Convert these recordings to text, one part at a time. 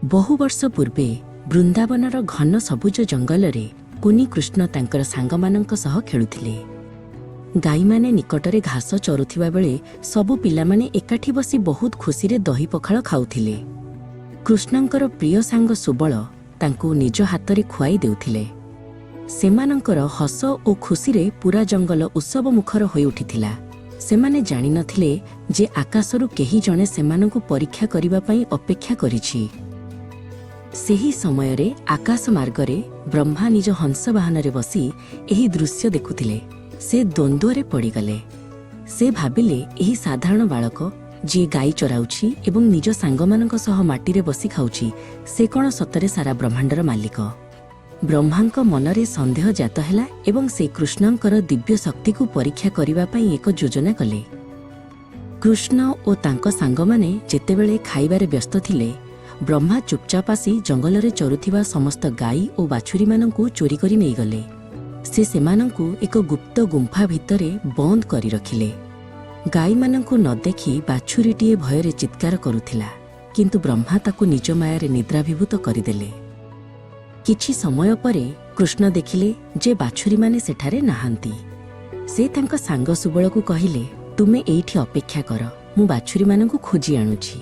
बहु वर्ष पूर्वे बृंदावनर घन सबुज जंगल रे कुनी कृष्ण तांकर सांगमानंक सह खेलुथिले। गाई माने निकटरे घास चरुथिबा बेले सबु पिलामाने एकाठी बसी बहुत खुशी रे दही पखाळ खाउथिले। कृष्णंकर प्रिय सांग सुबल तांकु निज हातरे खुआई देउथिले। सेमानंकर हस ओ खुशी रे पूरा जंगल उत्सव मुखर होई उठिथिला। सेमाने जानि नथिले जे आकाशरु केही जणे सेमानंकु परीक्षा करिबा पई अपेक्षा करिछि। सेही समय रे आकाश मार्गरे ब्रह्मा निज हंस वाहन रे बसी एही दृश्य देखुथिले। से द्वंद्वरे पड़ीगले। से भाबिले एही साधारण बालक जी गाई चराउछि एवं निज सांगमानंक सह माटी रे बसी खाउछि से कोन सतरे सारा ब्रह्मांडर मालिक। ब्रह्मांक मनरे संदेह जात हैला एवं से कृष्णंकर दिव्य शक्ति को परीक्षा करिबा पई एक योजना कले। कृष्ण ओ तांक सांगमाने जेतेबेले खाइबारे व्यस्त थिले ब्रह्मा चुपचाप आसी जंगल रे चरुथिबा समस्त गाई ओ बाछुरी मानंकु चोरी करी नै गले। से सेमानंकु एक गुप्त गुंफा भितरे बंद करी रखिले। गाई मानंकु न देखि बाछुरीटीए भयरे चित्कार करुथिला, किंतु ब्रह्मा ताकु निज मायारे निद्राभिभूत करिदेले। किछि समय परे कृष्ण देखिले जे बाछुरी माने सेठारे नाहांती। से तांक सांग सुबलकु कहिले, तुमे एइठी अपेक्षा कर, मु बाछुरी मानंकु खोजी आनुछि।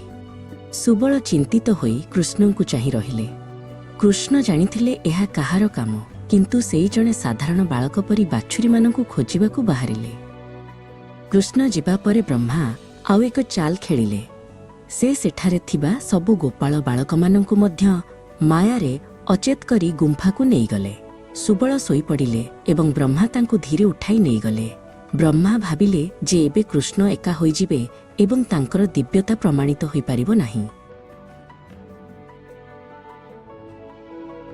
सुबल चिंतित होई कृष्णंकु चाहि रहिले। कृष्ण जानिथिले एहा काहार काम, किंतु सेई जणे साधारण बालक परी बाछुरी मानंकु खोजिबाकु बाहरिले। कृष्ण जिबा परे ब्रह्मा आउ एक चाल खेलिले। से सेठारे थिबा सबु गोपाल बालक मानंकु मध्य मायारे अचेत करी गुंफाकु नेई गले। सुबल सोई पड़िले एवं ब्रह्मा तांकु धीरे उठाई नेई गले। ब्रह्मा भाबिले जे एबे कृष्ण एका होई जिबे एवं तांकर दिव्यता प्रमाणित होई पारिबो नाही।